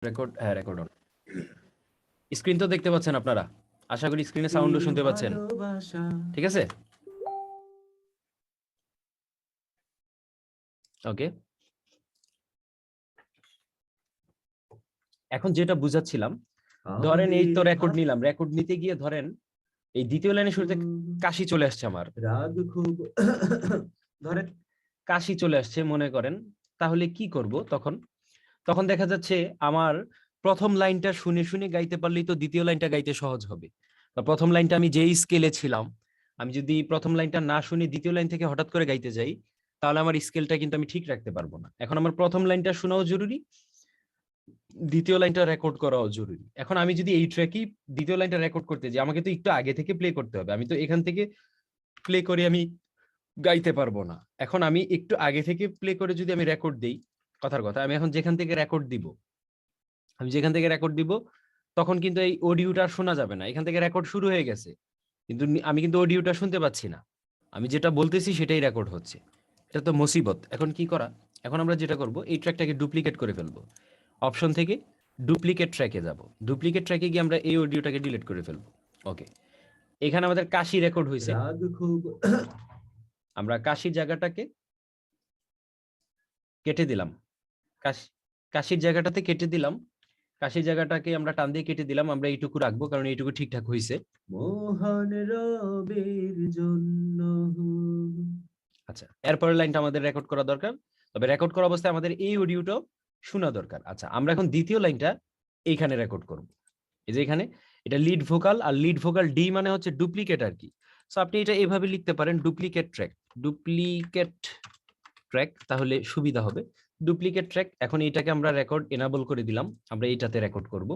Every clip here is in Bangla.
রেকর্ড, হ্যাঁ রেকর্ড অন। স্ক্রিন তো দেখতে পাচ্ছেন আপনারা, আশা করি স্ক্রিনে সাউন্ডও শুনতে পাচ্ছেন, ঠিক আছে? ওকে, এখন যেটা বুঝাচ্ছিলাম, ধরেন এই তো রেকর্ড নিলাম, রেকর্ড নিতে গিয়ে ধরেন এই দ্বিতীয় লাইনের শুরুতে কাশি চলে আসছে আমার, ধরেন কাশি চলে আসছে মনে করেন, তাহলে কি করব তখন? তখন দেখা যাচ্ছে আমার প্রথম লাইনটা শুনে শুনে গাইতে পারলেই তো দ্বিতীয় লাইনটা গাইতে সহজ হবে। বা প্রথম লাইনটা আমি যেই স্কেলে ছিলাম, আমি যদি প্রথম লাইনটা না শুনে দ্বিতীয় লাইন থেকে হঠাৎ করে গাইতে যাই, তাহলে আমার স্কেলটা কিন্তু আমি ঠিক রাখতে পারবো না। এখন আমার প্রথম লাইনটা শোনাও জরুরি, দ্বিতীয় লাইনটা রেকর্ড করাও জরুরি। এখন আমি যদি এই ট্র্যাকই দ্বিতীয় লাইনটা রেকর্ড করতে যাই, আমাকে তো একটু আগে থেকে প্লে করতে হবে, আমি তো এখান থেকে প্লে করে আমি গাইতে পারবো না। এখন আমি একটু আগে থেকে প্লে করে যদি আমি রেকর্ড দিই, কথার কথা আমি এখন যেখান থেকে রেকর্ড দিব, আমি যেখান থেকে রেকর্ড দিব তখন কিন্তু এই অডিওটা শোনা যাবে না, এখান থেকে রেকর্ড শুরু হয়ে গেছে কিন্তু আমি কিন্তু অডিওটা শুনতে পাচ্ছি না, আমি যেটা বলতেছি সেটাই রেকর্ড হচ্ছে। এটা তো মুসিবত। এখন কি করা? এখন আমরা যেটা করব, এই ট্র্যাকটাকে ডুপ্লিকেট করে ফেলবো। অপশন থেকে ডুপ্লিকেট ট্র্যাকে যাব, ডুপ্লিকেট ট্র্যাকে গিয়ে আমরা এই অডিওটাকে ডিলিট করে ফেলবো। ওকে, এখানে আমাদের কাশি রেকর্ড হয়েছে, আমরা কাশির জায়গাটাকে কেটে দিলাম, কাশির জায়গাটাতে কেটে দিলাম, কাশির জায়গাটাকে আমরা টান দিয়ে কেটে দিলাম, আমরা এইটুকু রাখবো কারণ এইটুকু ঠিকঠাক হয়েছে। মোহন রবির জন্য। আচ্ছা, এরপরের লাইনটা আমাদের রেকর্ড করা দরকার, তবে রেকর্ড করা অবস্থায় আমাদের এই অডিওটাও শোনা দরকার। আচ্ছা, আমরা এখন দ্বিতীয় লাইনটা এইখানে রেকর্ড করব। এই যে এখানে এটা লিড ভোকাল, আর লিড ভোকাল ডি মানে হচ্ছে ডুপ্লিকেট আর কি। সো আপনি এটা এভাবে লিখতে পারেন, ডুপ্লিকেট ট্র্যাক, ডুপ্লিকেট ট্র্যাক, তাহলে সুবিধা হবে। ডুপ্লিকেট ট্র্যাক, এখন এইটাকে আমরা রেকর্ড এনাবল করে দিলাম, আমরা এইটাতে রেকর্ড করব।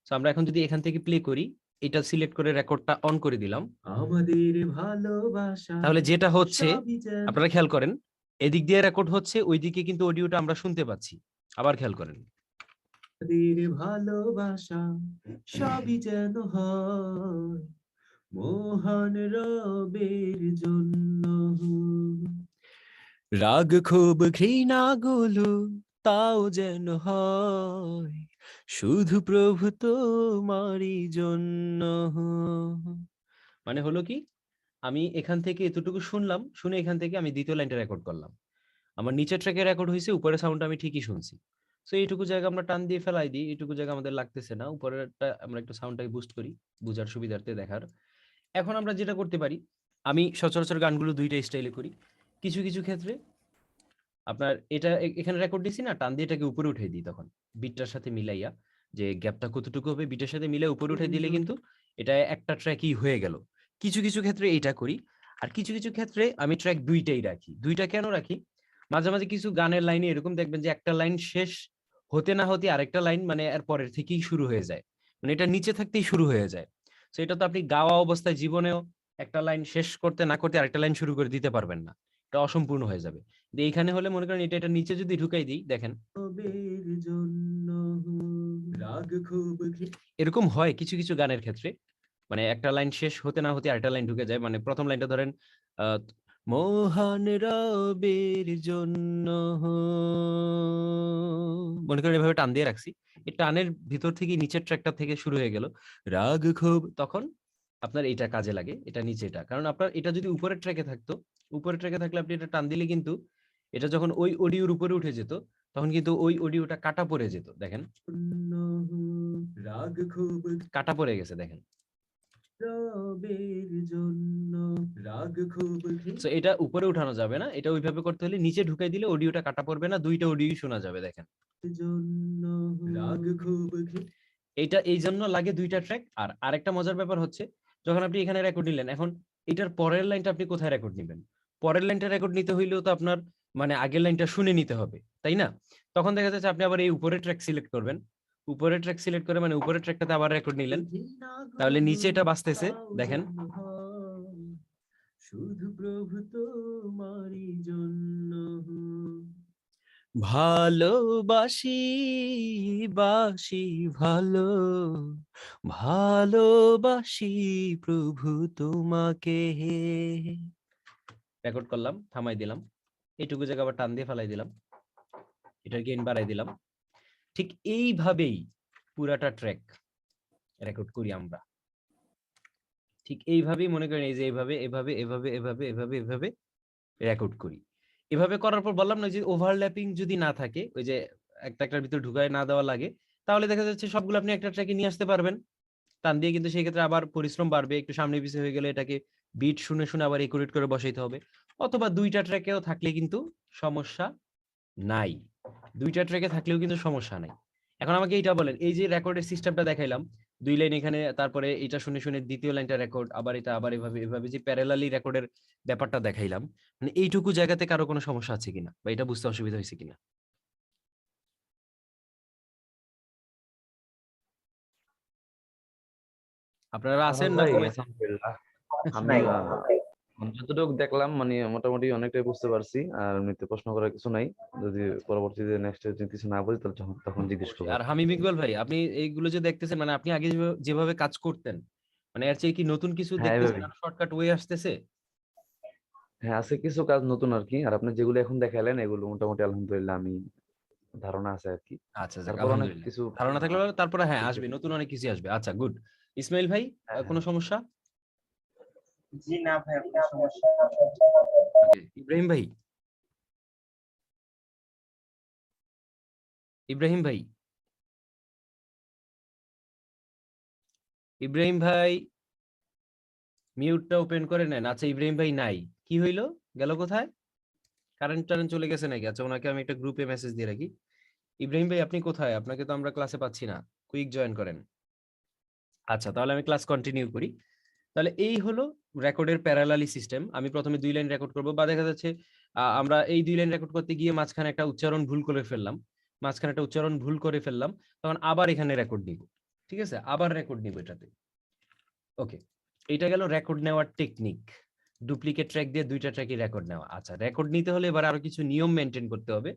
সো আমরা এখন যদি এখান থেকে প্লে করি, এটা সিলেক্ট করে রেকর্ডটা অন করে দিলাম, আমাদের ভালোবাসা, তাহলে যেটা হচ্ছে আপনারা খেয়াল করেন, এদিক দিয়ে রেকর্ড হচ্ছে, ওইদিকে কিন্তু অডিওটা আমরা শুনতে পাচ্ছি। আবার খেয়াল করেন, আমাদের ভালোবাসা সবই যেন হয় মোহন রবের জন্য, রাগ খুব ঘৃণা গুলো তাও যেন হয় শুধু প্রভু তোমারই জন্য। মানে হলো কি, আমি এখান থেকে এতটুকু শুনলাম, শুনে এখান থেকে আমি দ্বিতীয় লাইনটা রেকর্ড করলাম, আমার নিচের ট্র্যাকে রেকর্ড হয়েছে, উপরের সাউন্ড আমি ঠিকই শুনছি। সো এইটুকু জায়গা আমরা টান দিয়ে ফেলাই দিই, এইটুকু জায়গা আমাদের লাগতেছে না, উপরেরটা আমরা একটু সাউন্ডটাকে বুস্ট করি বুঝার সুবিধার্থে দেখার। এখন আমরা যেটা করতে পারি, আমি সচরাচর গানগুলো দুইটা স্টাইলে করি। কিছু কিছু ক্ষেত্রে আপনার এটা এখানে রেকর্ড দিছি না, টান দিয়ে এটাকে উপরে উঠাই দিই, তখন বিটটার সাথে মিলাইয়া, যে গ্যাপটা কতটুকু হবে বিটের সাথে মিলাই উপরে উঠাই দিলে কিন্তু এটা একটা ট্র্যাকই হয়ে গেল। কিছু কিছু ক্ষেত্রে এইটা করি, আর কিছু কিছু ক্ষেত্রে আমি ট্র্যাক দুইটাই রাখি। দুইটা কেন রাখি? মাঝে মাঝে কিছু গানের লাইনে এরকম দেখবেন যে একটা লাইন শেষ হতে না হতে আরেকটা লাইন মানে এর পরের থেকেই শুরু হয়ে যায়, মানে এটা নিচে থাকতেই শুরু হয়ে যায়। তো এটা তো আপনি গাওয়া অবস্থায় জীবনেও একটা লাইন শেষ করতে না করতে আরেকটা লাইন শুরু করে দিতে পারবেন না, এটা অসম্পূর্ণ হয়ে যাবে। এইখানে হলে মনে করেন এটা নিচে যদি ঢুকাই দিই, দেখেন এরকম হয় কিছু কিছু গানের ক্ষেত্রে, মানে একটা লাইন শেষ হতে না হতে আরেকটা লাইন ঢুকে যায়। মানে প্রথম লাইনটা ধরেন আহ মহান রবের জন্য, মনে করেন এভাবে টান দিয়ে রাখছি, এই টানের ভিতর থেকে নিচের ট্র্যাকটা থেকে শুরু হয়ে গেল রাগ খুব, তখন আপনার এটা কাজে লাগে, এটা নিচেটা। কারণ আপনার এটা যদি উপরের ট্র্যাকে থাকতো, উপরের ট্র্যাকে থাকলে আপনি এটা টান দিলে কিন্তু এটা যখন ওই অডিওর উপরে উঠে যেত, তখন কিন্তু ওই অডিওটা কাটা পড়ে যেত। দেখেন রাগ খুব কাটা পড়ে গেছে, দেখেন রবের জন্য রাগ খুব। সো এটা উপরে উঠানো যাবে না, এটা ওইভাবে করতে হলে নিচে ঢুকাই দিলে অডিওটা কাটা পড়বে না, দুইটা অডিও শোনা যাবে। দেখেন রাগ খুব, এটা এই জন্য লাগে দুইটা ট্র্যাক। আর আরেকটা মজার ব্যাপার হচ্ছে, যখন আপনি এখানে রেকর্ড নিলেন, এখন এটার পরের লাইনটা আপনি কোথায় রেকর্ড নেবেন? পরের লাইনটা রেকর্ড নিতে হইলেও তো আপনার মানে আগের লাইনটা শুনে নিতে হবে, তাই না? তখন দেখা যাচ্ছে আপনি আবার এই উপরের ট্র্যাক সিলেক্ট করবেন, উপরের ট্র্যাক সিলেক্ট করে মানে উপরের ট্র্যাকটাতে আবার রেকর্ড নিলেন, তাহলে নিচে এটা বাজতেছে, দেখেন শুধু প্রভু তোমারই জন্য ভালোবাসি, বাসি ভালো, ভালোবাসি প্রভু তোমাকে। রেকর্ড করলাম, থামাই দিলাম, এইটুকু জায়গা আবার টান দিয়ে ফেলাই দিলাম, এটার গেইন বাড়াই দিলাম, ঠিক এইভাবেই পুরাটা ট্র্যাক রেকর্ড করি আমরা। ঠিক এইভাবেই মনে করেন, এই যে এইভাবে এভাবে এভাবে এভাবে এভাবে এভাবে রেকর্ড করি। এভাবে করার পর বললাম না যে ওভারল্যাপিং যদি না থাকে, ওই যে একটা একটার ভিতর ঢুকায় না দেওয়া লাগে, তাহলে দেখা যাচ্ছে সবগুলো আপনি একটা ট্র্যাকে নিয়ে আসতে পারবেন টান দিয়ে। কিন্তু সেই ক্ষেত্রে আবার পরিশ্রম বাড়বে, একটু সামনে পিছিয়ে হয়ে গেলে এটাকে বিট শুনে শুনে আবার একুরেট করে বসাইতে হবে। অথবা দুইটা ট্র্যাকেও থাকলে কিন্তু সমস্যা নাই, দুইটা ট্র্যাকে থাকলেও কিন্তু সমস্যা নাই। এখন আমাকে এইটা বলেন, এই যে রেকর্ডের সিস্টেমটা দেখাইলাম, 2 লাইন এখানে, তারপরে এটা শুনে শুনে দ্বিতীয় লাইনটা রেকর্ড, আবার এটা, আবার এভাবে এভাবে যে প্যারালালি রেকর্ডের ব্যাপারটা দেখাইলাম, মানে এইটুকু জায়গাতে কারো কোনো সমস্যা আছে কিনা, বা এটা বুঝতে অসুবিধা হয়েছে কিনা? আপনারা আছেন না ভাই ঘুমাইছেন? আলহামদুলিল্লাহ আমি আমি যতটুকু দেখলাম মানে মোটামুটি অনেকটাই বুঝতে পারছি। আর এমনিতে প্রশ্ন করার কিছু নাই, যদি পরবর্তীতে নেক্সট যদি কিছু না বুঝি তাহলে তখন জিজ্ঞেস অবশ্যই। করবো। আর হামিম ইকবাল ভাই, আপনি এইগুলো যে দেখতেছেন, মানে আপনি আগে যেভাবে কাজ করতেন, মানে এর চেয়ে কি নতুন কিছু হ্যাঁ দেখতেছেন, এভাবেই। আর শর্টকাট ওয়ে আসতেছে? হ্যাঁ আছে কিছু কাজ নতুন আর কি। আর আপনি যেগুলো এখন দেখালেন এগুলো মোটামুটি আলহামদুলিল্লাহ আমি ধারণা আছে আর কি। আচ্ছা যাক, তারপর অনেক আলহামদুলিল্লাহ। কিছু ধারণা থাকলে তারপরে হ্যাঁ আসবে, নতুন অনেক কিছু আসবে। আচ্ছা গুড। ইসমাইল ভাই, হ্যাঁ হ্যাঁ। কোনো সমস্যা? জি না ভাই, আপনার সমস্যা ওকে, ইব্রাহিম ভাই, ইব্রাহিম ভাই, ইব্রাহিম ভাই মিউটটা ওপেন করে নেন। আচ্ছা ইব্রাহিম ভাই নাই, কি হইলো, গেল কোথায়? কারেন্ট টারেন্ট চলে গেছে নাকি? আচ্ছা ওনাকে আমি একটা গ্রুপে মেসেজ দিয়ে রাখি। ইব্রাহিম ভাই আপনি কোথায়? আপনাকে তো আমরা ক্লাসে পাচ্ছি না, কুইক জয়েন করেন। আচ্ছা তাহলে আমি ক্লাস কন্টিনিউ করি। তাহলে এই হলো রেকর্ডের প্যারালালি সিস্টেম। আমি প্রথমে 2 লাইন রেকর্ড করব, বা দেখা যাচ্ছে আমরা এই 2 লাইন রেকর্ড করতে গিয়ে মাঝখানে একটা উচ্চারণ ভুল করে ফেললাম, তখন আবার এখানে রেকর্ড নিব। ঠিক আছে, আবার রেকর্ড নিব এটাতে। ওকে, এটা গেল রেকর্ড নেওয়ার টেকনিক। ডুপ্লিকেট ট্র্যাক দিয়ে দুইটা ট্র্যাকই রেকর্ড নেওয়া। আচ্ছা, রেকর্ড নিতে হলে এবার আরো কিছু নিয়ম মেনটেন করতে হবে।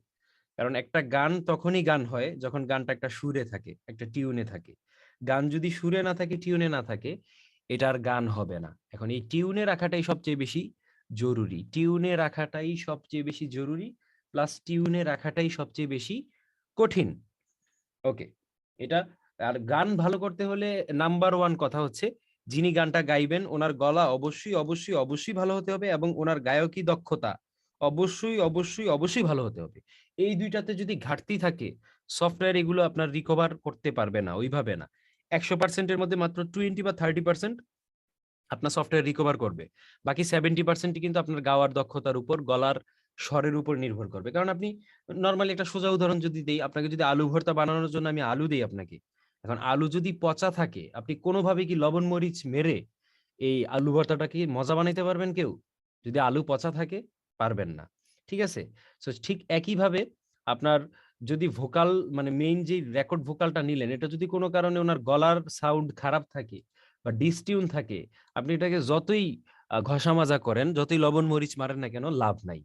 কারণ একটা গান তখনই গান হয় যখন গানটা একটা সুরে থাকে, একটা টিউনে থাকে। গান যদি সুরে না থাকে, টিউনে না থাকে, এটার গান হবে না। এখন এই টিউনে রাখাটাই সবচেয়ে বেশি জরুরি, টিউনে রাখাটাই সবচেয়ে বেশি জরুরি, প্লাস টিউনে রাখাটাই সবচেয়ে বেশি কঠিন। ওকে, এটা। আর গান ভালো করতে হলে নাম্বার ওয়ান কথা হচ্ছে, যিনি গানটা গাইবেন ওনার গলা অবশ্যই অবশ্যই অবশ্যই ভালো হতে হবে, এবং ওনার গায়কী দক্ষতা অবশ্যই অবশ্যই অবশ্যই ভালো হতে হবে। এই দুইটাতে যদি ঘাটতি থাকে, সফটওয়্যার এগুলো আপনার রিকভার করতে পারবে না ওইভাবে না। 100%-এর মধ্যে মাত্র 20 বা 30% আপনার সফটওয়্যার রিকভার করবে। বাকি 70% কিন্তু আপনার গাওয়ার দক্ষতার উপর, গলার স্বরের উপর নির্ভর করবে। কারণ আপনি নরমালি একটা সোজা উদাহরণ যদি দেই, আপনাকে যদি আলু ভর্তা বানানোর জন্য আমি আলু দেই আপনাকে, এখন আলু যদি পচা থাকে, আপনি কোনোভাবে কি লবণ মরিচ মেরে এই আলু ভর্তাটা কি মজা বানাইতে পারবেন কেউ? যদি আলু পচা থাকে, পারবেন না। ঠিক আছে? সো ঠিক একইভাবে আপনার যদি ভোকাল, মানে মেইন যে রেকর্ড ভোকালটা নিলেন, এটা যদি কোনো কারণে ওনার গলার সাউন্ড খারাপ থাকে বা ডিসটিউন থাকে, আপনি এটাকে যতই ঘষা মাজা করেন, যতই লবণ মরিচ মারেন না কেন, লাভ নাই।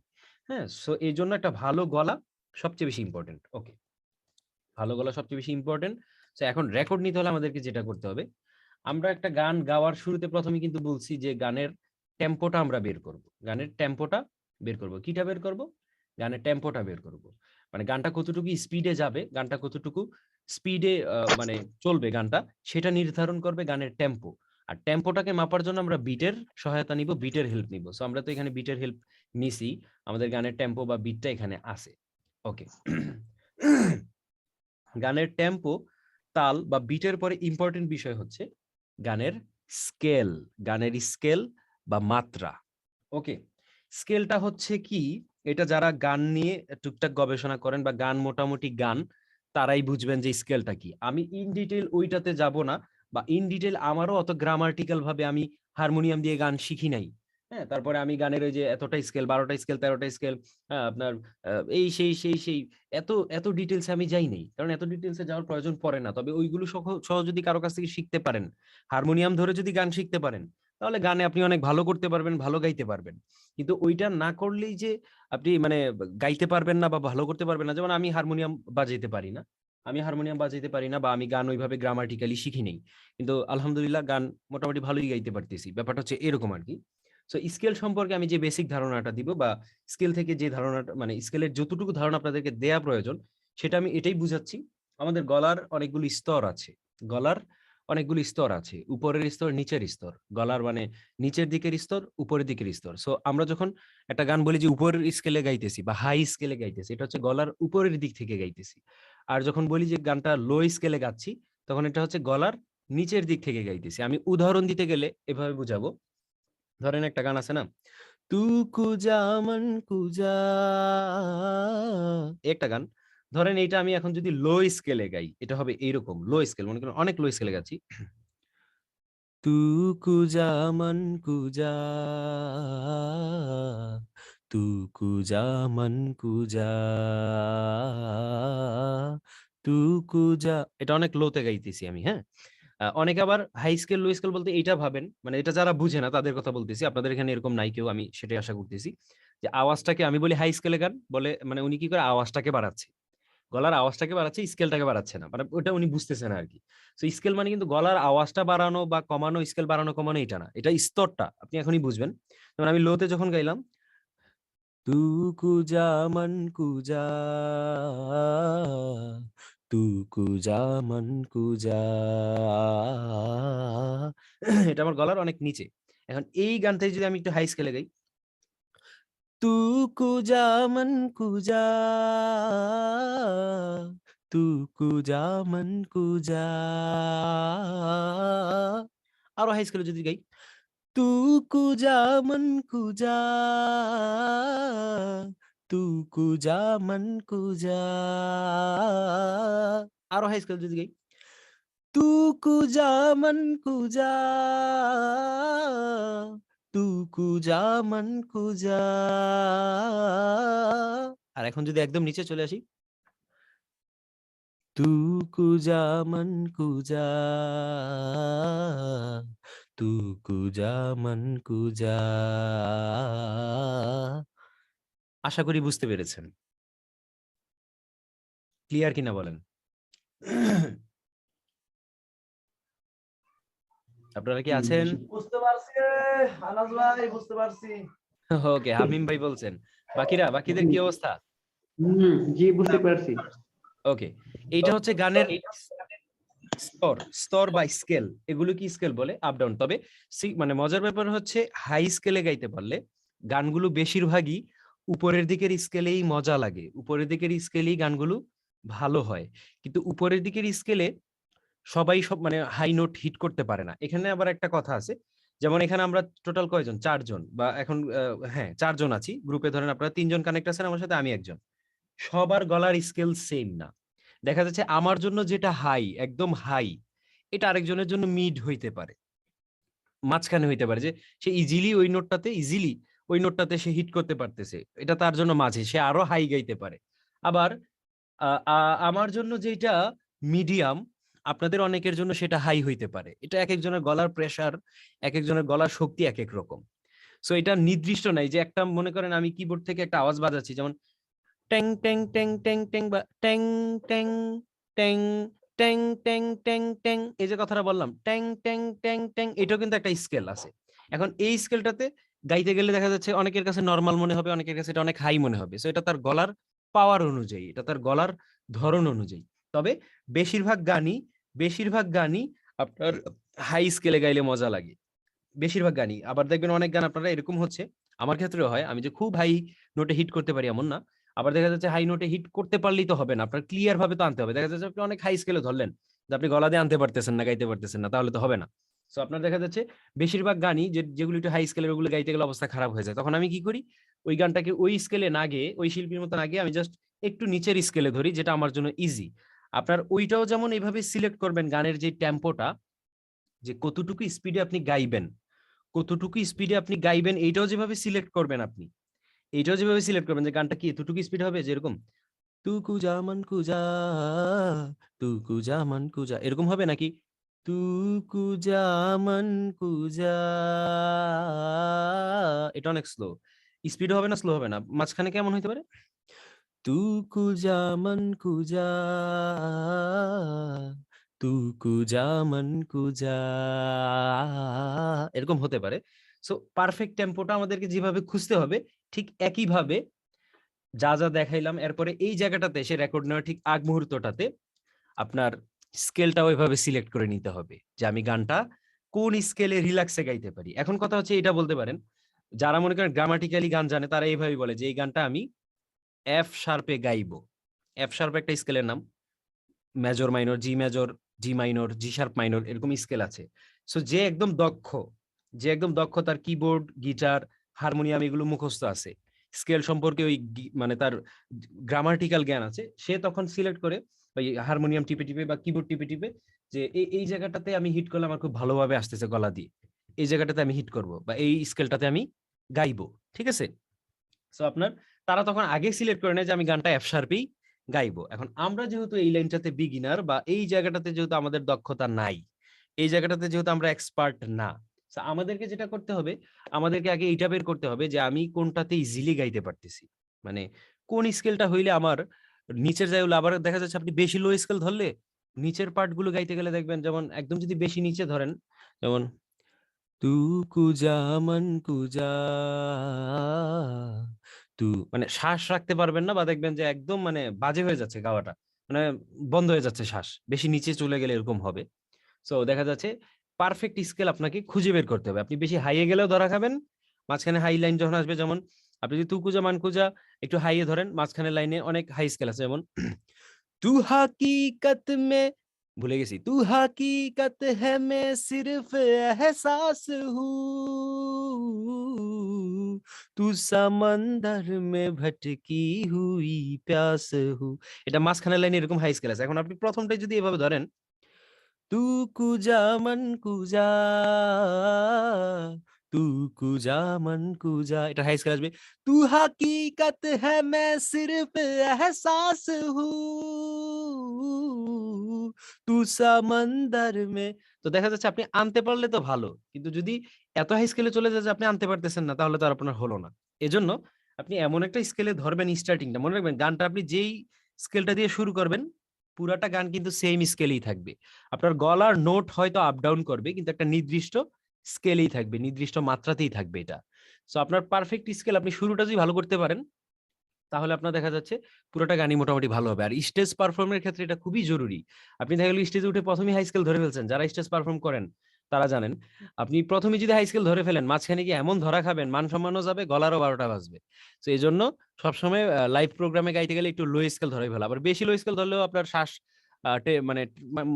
হ্যাঁ, সো এই জন্য একটা ভালো গলা সবচেয়ে বেশি ইম্পর্টেন্ট। ওকে, ভালো গলা সবচেয়ে বেশি ইম্পর্টেন্ট। তো এখন রেকর্ড নিতে হলে আমাদেরকে যেটা করতে হবে, আমরা একটা গান গাওয়ার শুরুতে প্রথমে কিন্তু বলছি যে গানের টেম্পোটা আমরা বের করব। গানের টেম্পোটা বের করব, কিটা বের করব? গানের টেম্পোটা বের করব। মানে গানটা কতটুকু স্পিডে যাবে, গানটা কতটুকু স্পিডে মানে চলবে গানটা, সেটা নির্ধারণ করবে গানের টেম্পো। আর টেম্পোটাকে মাপার জন্য আমরা বিটের সহায়তা নিব, বিটের হেল্প নিব। সো আমরা তো এখানে বিটের হেল্প নিছি, আমাদের গানের টেম্পো বা বিটটা এখানে আছে। ওকে, গানের টেম্পো, তাল বা বিটের পরে ইম্পর্টেন্ট বিষয় হচ্ছে গানের স্কেল, গানের স্কেল বা মাত্রা। ওকে, স্কেলটা হচ্ছে কি, এটা যারা গান নিয়ে টুকটাক গবেষণা করেন বা গান মোটামুটি গান, তারাই বুঝবেন যে স্কেলটা কি। আমি ইন ডিটেল ওইটাতে যাব না, বা ইন ডিটেল আমারও অত গ্রামাটিক্যাল ভাবে আমি হারমোনিয়াম দিয়ে গান শিখি নাই। হ্যাঁ, তারপরে আমি গানের ওই যে এতটা স্কেল, 12টা স্কেল, 13টা স্কেল, হ্যাঁ আপনার এই সেই সেই সেই এত এত ডিটেলসে আমি যাই নাই, কারণ এত ডিটেলসে যাওয়ার প্রয়োজন পড়ে না। তবে ওইগুলো সহ সহ যদি কারো কাছ থেকে শিখতে পারেন, হারমোনিয়াম ধরে যদি গান শিখতে পারেন, তাহলে গানে আপনি অনেক ভালো করতে পারবেন, ভালো গাইতে পারবেন। কিন্তু ওইটা না করলেই যে আপনি মানে গাইতে পারবেন না বা ভালো করতে পারবেন না। যেমন আমি হারমোনিয়াম বাজাইতে পারি না, বা আমি গান ওইভাবে গ্রামাটিক্যালি শিখি নেই, কিন্তু আলহামদুলিল্লাহ গান মোটামুটি ভালোই গাইতে পারতেছি। ব্যাপারটা হচ্ছে এরকম আর কি। সো স্কেল সম্পর্কে আমি যে বেসিক ধারণাটা দিব, বা স্কেল থেকে যে ধারণাটা, মানে স্কেলের যতটুকু ধারণা আপনাদেরকে দেয়া প্রয়োজন, সেটা আমি এটাই বুঝাচ্ছি। আমাদের গলার অনেকগুলো স্তর আছে। গলার অনেকগুলো স্তর আছে, উপরের স্তর, নিচের স্তর। গলার মানে নিচের দিকের স্তর, উপরের দিকের স্তর। সো আমরা যখন একটা গান বলি যে উপরের স্কেলে গাইতেছি বা হাই স্কেলে গাইতেছি, এটা হচ্ছে গলার উপরের দিক থেকে গাইতেছি। আর যখন বলি যে গানটা লো স্কেলে গাচ্ছি, তখন এটা হচ্ছে গলার নিচের দিক থেকে গাইতেছি। আমি উদাহরণ দিতে গেলে এভাবে বুঝাবো। ধরেন একটা গান আছে না, তু কুজা মন কুজা, একটা গান। ধরেন এইটা আমি এখন যদি লো স্কেলে গাই, এটা হবে এইরকম লো স্কেল, মনে করেন অনেক লো স্কেলে গাচ্ছি। তু কুজা মন কুজা, তু কুজা মন কুজা, তু কুজা, এটা অনেক লোতে গাইতেছি আমি, হ্যাঁ। অনেকে আবার হাই স্কেল লো স্কেল বলতে এইটা ভাবেন, মানে এটা যারা বুঝে না তাদের কথা বলতেছি, আপনাদের এখানে এরকম নাই কেউ, আমি সেটাই আশা করতেছি। যে আওয়াজটাকে আমি বলি হাই স্কেলে গান বলে, মানে উনি কি করে আওয়াজটাকে বাড়াচ্ছে, গলার আওয়াজটাকে বাড়াচ্ছে, স্কেলটাকে বাড়াচ্ছে না, মানে ওটা উনি বুঝতেছে না আর কি। তো স্কেল মানে কিন্তু গলার আওয়াজটা বাড়ানো বা কমানো, স্কেল বাড়ানো কমানো এটা না, এটা স্তরটা আপনি এখনই বুঝবেন। যেমন আমি লোতে যখন গাইলাম, তু কুজা মন কুজা, তু কুজা মন কুজা, এটা আমার গলার অনেক নিচে। এখন এই গানটাই যদি আমি একটু হাই স্কেলে গাই, তু কুজা মন কুজা, তু কুজা মন কুজা, আরো হাই স্কেলে যদি গাই, তু কুজা মন কুজা, তু কুজা মন কুজা, আরো হাই স্কেলে যদি গাই, তু কুজা মন কুজা, তু কুজা মন কুজা। আর এখন যদি একদম নিচে চলে আসি, তু কুজা মন কুজা, তু কুজা মন কুজা। আশা করি বুঝতে পেরেছেন, ক্লিয়ার কিনা বলেন। আপনারা কি আছেন? বুঝতে পারছি আনাজ ভাই, বুঝতে পারছি। ওকে, হামিম ভাই বলছেন। বাকিদের কি অবস্থা? জি বুঝতে পারছি। ওকে, এইটা হচ্ছে গানের স্তর, স্তর বা স্কেল। এগুলো কি স্কেল বলে, আপ ডাউন। তবে মানে মজার ব্যাপার হচ্ছে হাই স্কেলে গাইতে পারলে গানগুলো বেশিরভাগই উপরের দিকের স্কেলেই মজা লাগে, উপরের দিকের স্কেলেই গানগুলো ভালো হয়। কিন্তু উপরের দিকের স্কেলে সবাই সব মানে হাই নোট হিট করতে পারে না। এখানে আবার একটা কথা আছে, যেমন এখানে আমরা টোটাল কয়জন, 4 জন, বা এখন হ্যাঁ 4 জন আছি গ্রুপে। ধরেন আপনারা 3 জন কানেক্ট আছেন আমার সাথে, আমি একজন। সবার গলার স্কেল সেম না। দেখা যাচ্ছে আমার জন্য যেটা হাই, একদম হাই, এটা আরেকজনের জন্য মিড হইতে পারে, মাঝখানে হইতে পারে, যে সে ইজিলি ওই নোটটাতে সে হিট করতে পারতেছে, এটা তার জন্য মাঝে, সে আরো হাই গাইতে পারে। আবার আমার জন্য যেটা মিডিয়াম, আপনাদের অনেকের জন্য সেটা হাই হইতে পারে। এটা এক একজনের গলার প্রেসার, এক একজনের গলার শক্তি এক এক রকম। সো এটা নির্দিষ্ট নাই যে একটা, মনে করেন আমি কিবোর্ড থেকে একটা আওয়াজ বাজাচ্ছি, যেমন ট্যাং ট্যাং ট্যাং ট্যাং ট্যাং বা ট্যাং ট্যাং ট্যাং ট্যাং ট্যাং ট্যাং ট্যাং, এই যে কথাটা বললাম ট্যাং ট্যাং ট্যাং ট্যাং, এটাও কিন্তু একটা স্কেল আছে। এখন এই স্কেলটাতে গাইতে গেলে দেখা যাচ্ছে অনেকের কাছে নর্মাল মনে হবে, অনেকের কাছে এটা অনেক হাই মনে হবে। সো এটা তার গলার পাওয়ার অনুযায়ী, এটা তার গলার ধরন অনুযায়ী। তবে বেশিরভাগ গানই আপনার হাই স্কেলে গাইলে মজা লাগে, বেশিরভাগ গানই। আবার দেখবেন অনেক গান আপনারা এরকম হচ্ছে, আমার ক্ষেত্রেও হয়, আমি যে খুব হাই নোটে হিট করতে পারি এমন না। আবার দেখা যাচ্ছে হাই নোটে হিট করতে পারলেই তো হবে না, আপনার ক্লিয়ার ভাবে তো আনতে হবে। দেখা যাচ্ছে আপনি অনেক হাই স্কেলে ধরলেন, যে আপনি গলা দিয়ে আনতে পারতেছেন না, গাইতে পারতেছেন না, তাহলে তো হবে না। সো আপনার দেখা যাচ্ছে বেশিরভাগ গানই যেগুলো একটু হাই স্কেলের, ওগুলো গাইতে গেলে অবস্থা খারাপ হয়ে যায়। তখন আমি কি করি, ওই গানটাকে ওই স্কেলে না গিয়ে, ওই শিল্পীর মতো না গিয়ে, আমি জাস্ট একটু নিচের স্কেলে ধরি, যেটা আমার জন্য ইজি। আপনার ওইটাও যেমন এইভাবে সিলেক্ট করবেন, গানের যে টেম্পোটা, যে কতটুকু স্পিডে আপনি গাইবেন, এইটাও যেভাবে সিলেক্ট করবেন আপনি, এইটাও যেভাবে সিলেক্ট করবেন যে গানটা কি এতটুকু স্পিড হবে, যেরকম তু কুজা মন কুজা, তু কুজা মন কুজা, এরকম হবে, নাকি তু কুজা মন কুজা, এটা অনেক স্লো, স্পিড হবে না, স্লো হবে না, মাঝখানে কেমন হইতে পারে, তু কুজা মন কুজা, তু কুজা মন কুজা, এরকম হতে পারে। সো পারফেক্ট টেম্পোটা আমাদেরকে যেভাবে খুঁজতে হবে, ঠিক একইভাবে যা যা দেখাইলাম, এরপরে এই জায়গাটাতে এসে রেকর্ড নেওয়ার ঠিক আগ মুহূর্তটাতে আপনার স্কেলটা ওইভাবে সিলেক্ট করে নিতে হবে যে আমি গানটা কোন স্কেলে রিল্যাক্সে গাইতে পারি। এখন কথা হচ্ছে এটা বলতে পারেন, যারা মনে করেন গ্রামাটিক্যালি গান জানে তারা এইভাবে বলে যে এই গানটা আমি এফ শার্পে গাইবো। এফ শার্প একটা স্কেলের নাম, মেজর মাইনর, জি মেজর, জি মাইনর, জি শার্প মাইনর, এরকম স্কেল আছে। সো যে একদম দক্ষ, তার কিবোর্ড, গিটার, হারমোনিয়াম এগুলো মুখস্থ আছে, স্কেল সম্পর্কে ওই মানে তার গ্রামাটিক্যাল জ্ঞান আছে, সে তখন সিলেক্ট করে ওই হারমোনিয়াম টিপে টিপে বা কিবোর্ড টিপে টিপে যে এই জায়গাটাতে আমি হিট করলে আমার খুব ভালোভাবে আসতেছে গলা দিয়ে, এই জায়গাটাতে আমি হিট করব বা এই স্কেলটাতে আমি গাইবো। ঠিক আছে? সো আপনার তারা তখন আগে সিলেক্ট করে নেয় যে আমি গানটা এফ শার্পেই গাইবো। এখন আমরা যেহেতু এই লাইনটাতে বিগিনার বা এই জায়গাটাতে যেহেতু আমাদের দক্ষতা নাই, এই জায়গাটাতে যেহেতু আমরা এক্সপার্ট না, আমাদেরকে যেটা করতে হবে, আমাদেরকে আগে এইটা বের করতে হবে যে আমি কোনটাতে ইজিলি গাইতে পারতেছি, মানে কোন স্কেলটা হইলে আমার নিচের জায়গাগুলো, আবার দেখা যাচ্ছে আপনি বেশি লো স্কেল ধরলে নিচের পার্ট গুলো গাইতে গেলে দেখবেন, যেমন একদম যদি বেশি নিচে ধরেন, যেমন তু কুজা মন কুজা, তু মানে শ্বাস রাখতে পারবেন না, বা দেখবেন যে একদম মানে বাজে হয়ে যাচ্ছে গাওয়াটা, মানে বন্ধ হয়ে যাচ্ছে শ্বাস, বেশি নিচে চলে গেলে এরকম হবে। সো দেখা যাচ্ছে পারফেক্ট স্কেল আপনাকে খুঁজে বের করতে হবে। আপনি বেশি হাইয়ে গেলেও ধরা খাবেন, মাঝখানে হাই লাইন যখন আসবে, যেমন আপনি যদি তুকুজা মানকুজা একটু হাইয়ে ধরেন, মাঝখানে লাইনে অনেক হাই স্কেল আছে, যেমন তু হাকিকত মে, ভুলে গেছি, তু হাকিকত হ্যায় মে সিরফ এহসাস হু, তু সমন্দর মে ভটকি হুই প্যাস হু। এটা মাঝখানে লাইনে এরকম হাই স্কেল আছে। এখন আপনি প্রথমটাই যদি এভাবে ধরেন, তু কুজা মন কুজা, তু কুজা মন কুজা, এটা হাই স্কেল আসবে। তু হাকিকত হ্যায় মে সিরফ এহসাস হু, তু সমন্দর মে। তো দেখা যাচ্ছে আপনি আনতে পারলে তো ভালো, কিন্তু যদি এত হাই স্কেলে চলে যায় যে আপনি আনতে পারতেছেন না, তাহলে তো আর আপনার হলো না। এজন্য আপনি এমন একটা স্কেলে ধরবেন স্টার্টিংটা, মনে রাখবেন গানটা আপনি যেই স্কেলটা দিয়ে শুরু করবেন পুরাটা গান কিন্তু সেম স্কেলেই থাকবে। আপনার গলার নোট হয়তো আপ ডাউন করবে, কিন্তু একটা নির্দিষ্ট স্কেলেই থাকবে, নির্দিষ্ট মাত্রাতেই থাকবে এটা। সো আপনার পারফেক্ট স্কেল আপনি শুরুটা যদি ভালো করতে পারেন, তাহলে আপনার দেখা যাচ্ছে পুরোটা গানই মোটামুটি ভালো হবে। আর স্টেজ পারফর্মের ক্ষেত্রে এটা খুবই জরুরি। আপনি দেখা গেল স্টেজে উঠে প্রথমেই হাই স্কেল ধরে ফেলছেন, যারা স্টেজ পারফর্ম করেন তারা জানেন, আপনি প্রথমে যদি হাই স্কেল ধরে ফেলেন, মাঝখানে গিয়ে এমন ধরা খাবেন, মান সম্মানও যাবে, গলারও 12টা বাজবে। তো এই জন্য সবসময় লাইভ প্রোগ্রামে গাইতে গেলে একটু লো স্কেল ধরে ফেলা। আবার বেশি লো স্কেল ধরলেও আপনার শ্বাস মানে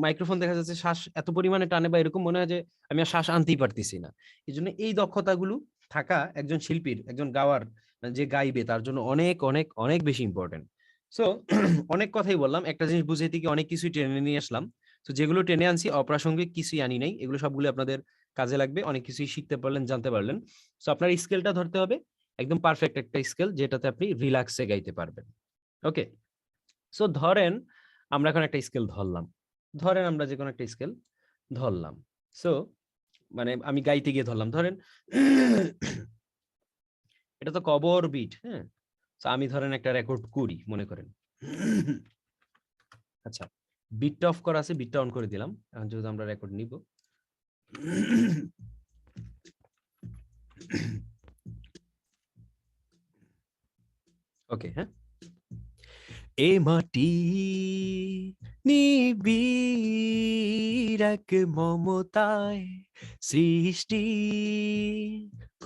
মাইক্রোফোন দেখা যাচ্ছে শ্বাস এত পরিমাণে টানে বা এরকম মনে হয় যে আমি আর শ্বাস আনতেই পারতেছি না। এই জন্য এই দক্ষতাগুলো থাকা একজন শিল্পীর, একজন গাওয়ার, যে গাইবে তার জন্য অনেক অনেক অনেক বেশি ইম্পর্টেন্ট। সো অনেক কথাই বললাম, একটা জিনিস বুঝাইতে গিয়ে অনেক কিছুই টেনে নিয়ে আসলাম। তো যেগুলো টেনে আনছি অপ্রাসঙ্গিক কিছুই আনি নাই, এগুলো সবগুলো আপনাদের কাজে লাগবে, অনেক কিছুই শিখতে পারলেন, জানতে পারলেন। সো আপনার স্কেলটা ধরতে হবে একদম পারফেক্ট একটা স্কেল, যেটাতে আপনি রিল্যাক্সে গাইতে পারবেন। ওকে, সো ধরেন আমরা এখন একটা স্কেল ধরলাম, ধরেন আমরা যে কোনো একটা স্কেল ধরলাম। সো মানে আমি গাইতে গিয়ে ধরলাম, ধরেন এটা তো কবর বিট, হ্যাঁ। আমি ধরেন একটা রেকর্ড করি, মনে করেন, আচ্ছা বিটটা অফ করা আছে, বিটটা অন করে দিলাম। এখন যদি আমরা রেকর্ড নিব, ওকে, হ্যাঁ। এ মাটি নিবিড় এক মমতায় সৃষ্টি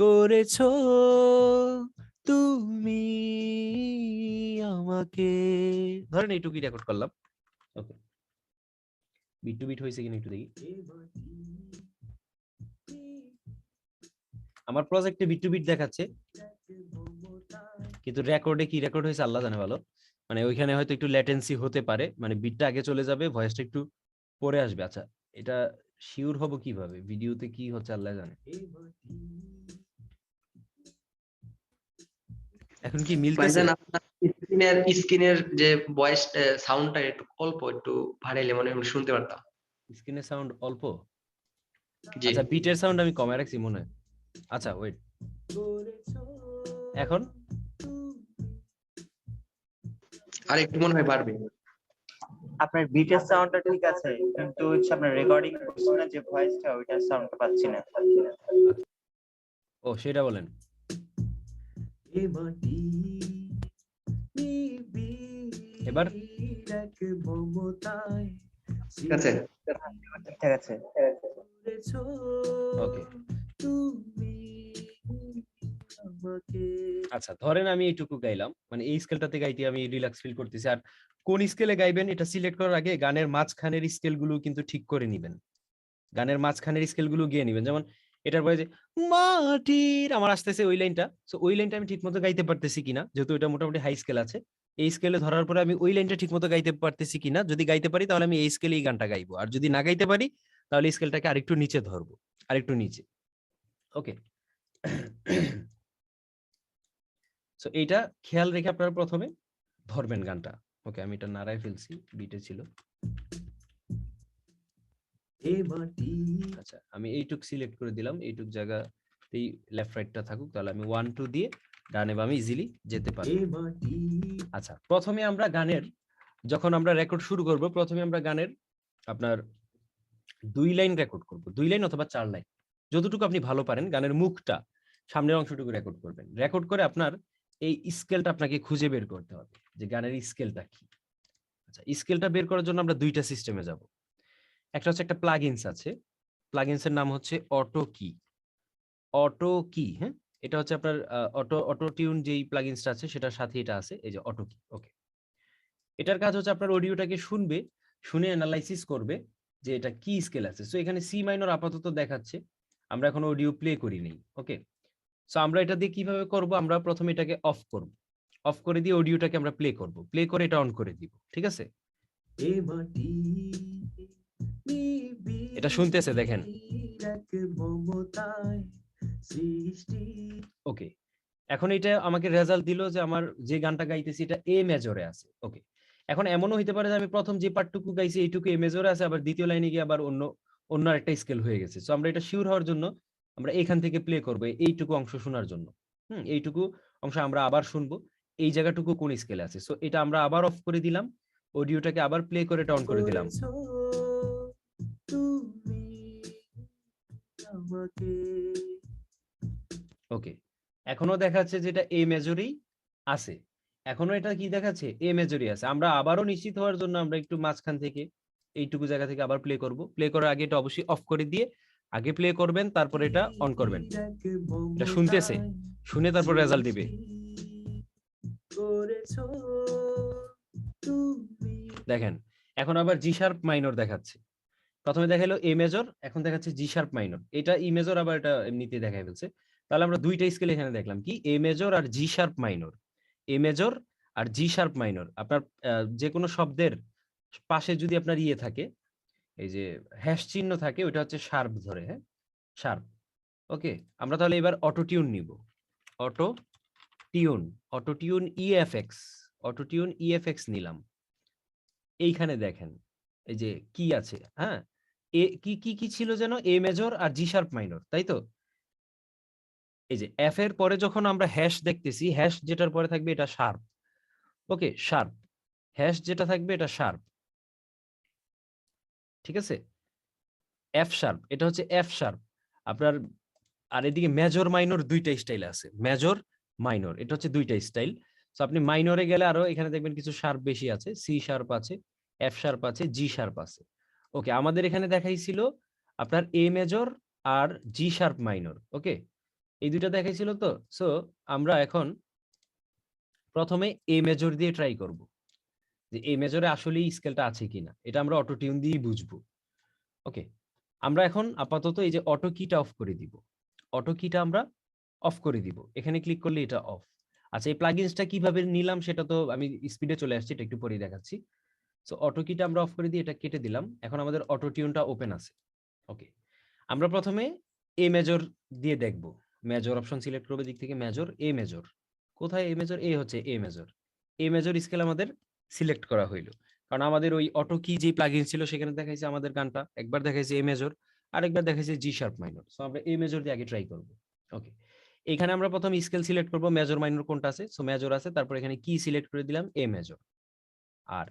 করেছো তুমি আমাকে, ধরেন এইটুকুই রেকর্ড করলাম। ওকে, বিট টু বিট হয়েছে কিনা একটু দেখি। আমার প্রজেক্টে বিট টু বিট দেখাচ্ছে, কিন্তু রেকর্ডে কি রেকর্ড হয়েছে আল্লাহ জানে ভালো। মানে ওইখানে হয়তো একটু ল্যাটেন্সি হতে পারে, মানে বিটটা আগে চলে যাবে, ভয়েসটা একটু পরে আসবে। আচ্ছা, এটা শিওর হব কিভাবে, ভিডিওতে কি হচ্ছে আল্লাহ জানে। এখন কি মিলতেছে? ভাইজান আপনার স্ক্রিনের যে ভয়েস সাউন্ডটা একটু অল্প একটু বাড়াইলে মনে হয় আমরা শুনতে পারতাম। স্ক্রিনের সাউন্ড অল্প? জি, আচ্ছা, বিটের সাউন্ড আমি কমায় রাখছি মনে হয়। আচ্ছা ওয়েট, এখন আর একটু মনে হয় বাড়বে। আপনার বিটের সাউন্ডটা ঠিক আছে, কিন্তু হচ্ছে আপনার রেকর্ডিং করছেন না যে ভয়েসটা, ওইটার সাউন্ডটা পাচ্ছি না। ও সেটা বলেন। এবার ঠিক আছে? ঠিক আছে। ওকে, আচ্ছা ধরেন আমি এইটুকু গাইলাম, মানে এই স্কেলটাতে গাইতে আমি রিল্যাক্স ফিল করতেছি। আর কোন স্কেলে গাইবেন এটা সিলেক্ট করার আগে গানের মাঝখানের স্কেল গুলো কিন্তু ঠিক করে নিবেন। গানের মাঝখানের স্কেল গুলো গিয়ে নিবেন। যেমন এটার পরে যে মাটির আমার আসতেছে ওই লাইনটা, সো ওই লাইনটা আমি ঠিক মতো গাইতে পারতেছি কিনা, যেহেতু এটা মোটামুটি হাই স্কেল আছে, এই স্কেলে ধরার পরে আমি ওই লাইনটা ঠিক মতো গাইতে পারতেছি কিনা, যদি গাইতে পারি তাহলে আমি এই স্কেলে এই গানটা গাইবো, আর যদি না গাইতে পারি তাহলে স্কেলটাকে আরেকটু নিচে ধরবো, আরেকটু নিচে। ওকে, সো এইটা খেয়াল রেখে আপনারা প্রথমে ধরবেন গানটা। ওকে, আমি এটা নাড়ায় ফেলছি, বিটে ছিল। আচ্ছা, আমি এইটুক সিলেক্ট করে দিলাম, এইটুক জায়গাতেই লেফট রাইটটা থাকুক, তাহলে আমি 1 2 দিয়ে ডানে বামে ইজিলি যেতে পারি। আচ্ছা, প্রথমে আমরা গানের, যখন আমরা রেকর্ড শুরু করব, প্রথমে আমরা গানের আপনার 2 লাইন রেকর্ড করব, 2 লাইন অথবা 4 লাইন, যতটুকু আপনি ভালো পারেন গানের মুখটা, সামনের অংশটুকু রেকর্ড করবেন। রেকর্ড করে আপনার এই স্কেলটা আপনাকে খুঁজে বের করতে হবে যে গানের স্কেলটা কি। আচ্ছা, স্কেলটা বের করার জন্য আমরা দুইটা সিস্টেমে যাব। একটা হচ্ছে একটা প্লাগইনস আছে, প্লাগইনসের নাম হচ্ছে অটো কি। অটো কি, হ্যাঁ, এটা হচ্ছে আপনার অটো টিউন যেই প্লাগইনসটা আছে সেটার সাথে এটা আছে, এই যে অটো কি। ওকে, এটার কাজ হচ্ছে আপনার অডিওটাকে শুনবে, শুনে অ্যানালাইসিস করবে যে এটা কি স্কেল আছে। সো এখানে সি মাইনর আপাতত দেখাচ্ছে, আমরা এখন অডিও প্লে করি নেই। ওকে, সো আমরা এটা দিয়ে কিভাবে করব, আমরা প্রথমে এটাকে অফ করব, অফ করে দিয়ে অডিওটাকে আমরা প্লে করব, প্লে করে এটা অন করে দিব। ঠিক আছে, এটা শুনতেছে দেখেন। ওকে, এখন এটা আমাকে রেজাল্ট দিল যে আমার যে গানটা গাইতেছি এটা এ মেজরে আছে। ওকে, এখন এমনও হইতে পারে যে আমি প্রথম যে পার্টটুকু গাইছি এইটুকু এ মেজরে আছে, আবার দ্বিতীয় লাইনে গিয়ে আবার অন্য একটা স্কেল হয়ে গেছে। সো আমরা এটা শিওর হওয়ার জন্য আমরা এখান থেকে প্লে করব এইটুকু অংশ শোনার জন্য। এইটুকু অংশ আমরা আবার শুনবো, এই জায়গাটুকু কোন স্কেলে আছে। সো এটা আমরা আবার অফ করে দিলাম, অডিওটাকে আবার প্লে করে এটা অন করে দিলাম। ওকে, এখনো দেখাচ্ছে যেটা এ মেজরেই আছে, এখনো এটা কি দেখাচ্ছে, এ মেজরই আছে। আমরা আবারও নিশ্চিত হওয়ার জন্য আমরা একটু মাঝখান থেকে এইটুকু জায়গা থেকে আবার প্লে করব। প্লে করার আগে এটা অবশ্যই অফ করে দিয়ে আগে প্লে করবেন, তারপর এটা অন করবেন। এটা শুনতেছে, শুনে তারপর রেজাল্ট দিবে। দেখেন, এখন আবার জি শার্প মাইনর দেখাচ্ছে। প্রথমে দেখাইলো এ মেজর, এখন দেখাচ্ছে জি শার্প মাইনর। এটা ই মেজর, আবার এটা এমনিতে দেখাই ফেলছে। তাহলে আমরা দুইটা স্কেল এখানে দেখলাম, কি এ মেজর আর G sharp minor. A major আর জি শার্প মাইনর। আপনার যে কোনো শব্দের পাশে যদি আপনার ইয়ে থাকে, এই যে হ্যাশ চিহ্ন থাকে, ওটা হচ্ছে শার্প ধরে, হ্যাঁ, শার্প। ওকে, আমরা তাহলে এবার অটো টিউন নিব। Auto tune, auto tune EFX, auto tune EFX নিলাম। এইখানে দেখেন এই যে কি আছে, হ্যাঁ, এ কি কি কি ছিল যেন, এ মেজর আর জি শার্প মাইনর, তাই তো? এই যে এফ এর পরে যখন আমরা হ্যাশ দেখতেছি, হ্যাশ যেটার পরে থাকবে এটা শার্প। ওকে, শার্প, হ্যাশ যেটা থাকবে এটা শার্প। ঠিক আছে, এফ শার্প, এটা হচ্ছে এফ শার্প আপনার। আর এদিকে মেজর মাইনর দুইটা স্টাইল আছে, মেজর মাইনর, এটা হচ্ছে দুইটা স্টাইল। তো আপনি মাইনরে গেলে আরো এখানে দেখবেন কিছু শার্প বেশি আছে, সি শার্প আছে, এফ শার্প আছে, জি শার্প আছে। ওকে, আমাদের এখানে দেখাইছিল আপনার এ মেজর আর জি শার্প মাইনর। ওকে, এই দুইটা দেখাইছিল তো। সো আমরা এখন প্রথমে এ মেজর দিয়ে ট্রাই করব যে এ মেজরে আসলে স্কেলটা আছে কিনা, এটা আমরা অটো টিউন দিয়েই বুঝবো। ওকে, আমরা এখন আপাতত এই যে অটো কিটা অফ করে দিব, অটো কিটা আমরা অফ করে দিব, এখানে ক্লিক করলে এটা অফ। আচ্ছা, এই প্লাগইনসটা কিভাবে নিলাম সেটা তো আমি স্পিডে চলে আসছি, এটা একটু পরেই দেখাচ্ছি। সো অটো কিটা আমরা অফ করে দিয়ে এটা কেটে দিলাম, এখন আমাদের অটো টিউনটা ওপেন আছে। ওকে, আমরা প্রথমে এ মেজর দিয়ে দেখব, মেজর অপশন সিলেক্ট করবে দিক থেকে, মেজর, এ মেজর, কোথায় এ মেজর, এ হচ্ছে a major. A major scale আমাদের সিলেক্ট করা হইলো, কারণ আমাদের ওই অটো কি যে প্লাগইন ছিল সেখানে দেখাইছে আমাদের গানটা, একবার দেখাইছে এ মেজর, আরেকবার দেখাইছে জি শার্প মাইনর। সো আমরা এ মেজর দিয়ে আগে ট্রাই করব। ওকে, এখানে আমরা প্রথম স্কেল সিলেক্ট করব, মেজর মাইনর কোনটা আছে, সো মেজর আছে, তারপর এখানে কি সিলেক্ট করে দিলাম, এ মেজর। আর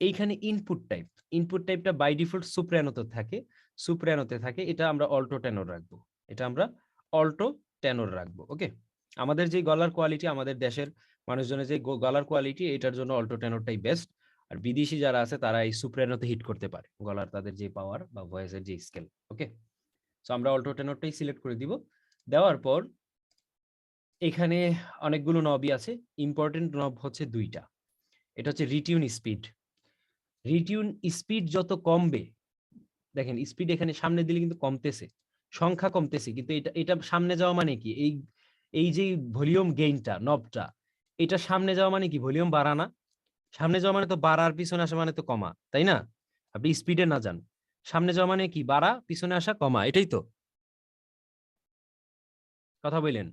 এইখানে ইনপুট টাইপ, ইনপুট টাইপটা বাই ডিফল্ট সুপ্রানোতে থাকে, সুপ্রানোতে থাকে, এটা আমরা অল্টো টেনর রাখবো, এটা আমরা অল্টো টেনর রাখবো। ওকে, আমাদের যে গলার কোয়ালিটি, আমাদের দেশের মানুষজনের যে গলার কোয়ালিটি, এটার জন্য অল্টো টেনরটাই বেস্ট। আর বিদেশি যারা আছে তারা এই সুপ্রানোতে হিট করতে পারে, গলার তাদের যে পাওয়ার বা ভয়েসের যে স্কেল। ওকে, সো আমরা অল্টো টেনরটাই সিলেক্ট করে দিব। দেওয়ার পর এখানে অনেকগুলো নবই আছে, ইম্পর্টেন্ট নব হচ্ছে দুইটা। এটা হচ্ছে রিটিউন স্পিড। রিটিউন স্পিড যত কমবে, দেখেন স্পিড এখানে সামনে দিলে কিন্তু কমতেছে, সংখ্যা কমতেছে, কিন্তু এটা এটা সামনে যাওয়া মানে কি, এই যে ভলিউম গেইনটা নবটা, এটা সামনে যাওয়া মানে কি ভলিউম বাড়া না? সামনে যাওয়া মানে তো বাড়ার, পিছনে আসা মানে তো কমা, তাই না? আপনি স্পিডে না যান, সামনে যাওয়া মানে কি বাড়া, পিছনে আসা কমা, এটাই তো কথা বললেন।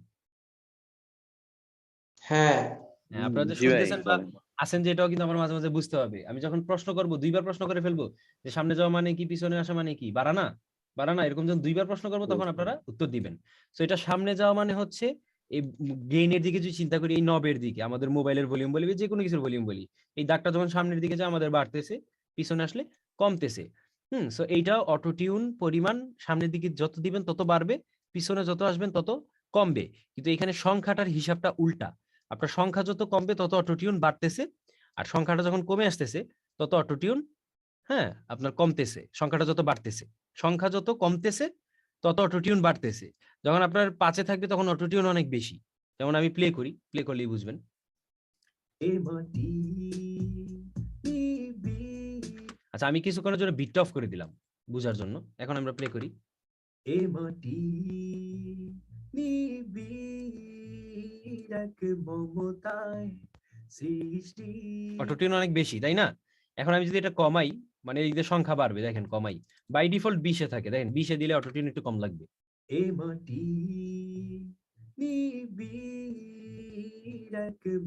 হ্যাঁ হ্যাঁ, আপনারা যে জি ভাই শুনতেছেন বা বলেন। আছেন যে, এটাও কিন্তু আমার মাঝে মাঝে বুঝতে হবে। আমি যখন প্রশ্ন করব দুইবার প্রশ্ন করে ফেলবো যে সামনে যাওয়া মানে কি, পিছনে আসা মানে কি, বাড়া না বাড়া না, এরকম যখন দুইবার প্রশ্ন করবো তখন আপনারা উত্তর দিবেন। তো এটা সামনে যাওয়া মানে হচ্ছে এই গেইনের দিকে যদি চিন্তা করি, এই নবের দিকে, আমাদের মোবাইলের ভলিউম বলি, যে কোনো কিছুর ভলিউম বলি, এই দাগটা যখন সামনের দিকে যায় আমাদের বাড়তেছে, পিছনে আসলে কমতেছে। সো এইটা অটো টিউন পরিমাণ সামনের দিকে যত দিবেন তত বাড়বে, পিছনে যত আসবেন তত কমবে। কিন্তু এখানে সংখ্যাটার হিসাবটা উল্টা, আপনার সংখ্যা যত কমবে তত অটোটিউন বাড়তেছে, আর সংখ্যাটা যখন কমে আসতেছে তত অটোটিউন, হ্যাঁ, আপনার কমতেছে। সংখ্যাটা যত বাড়তেছে, সংখ্যা যত কমতেছে তত অটোটিউন বাড়তেছে। যখন আপনার 5-এ থাকবে তখন অটোটিউন অনেক বেশি। যেমন আমি প্লে করি, প্লে করলেই বুঝবেন। আচ্ছা, আমি কিছুক্ষণের জন্য বিটটা অফ করে দিলাম বুঝার জন্য। এখন আমরা প্লে করি। এ মাটি নিবিড় মমতায় সৃষ্টি, অটোটিউন অনেক বেশি, তাই না? এখন আমি যদি এটা কমাই, মানে এই যে সংখ্যা বাড়বে, দেখেন কমাই, বাই ডিফল্ট 20-এ থাকে, দেখেন 20-এ দিলে অটোটিউন একটু কম লাগবে। এ মাটি নিবিড়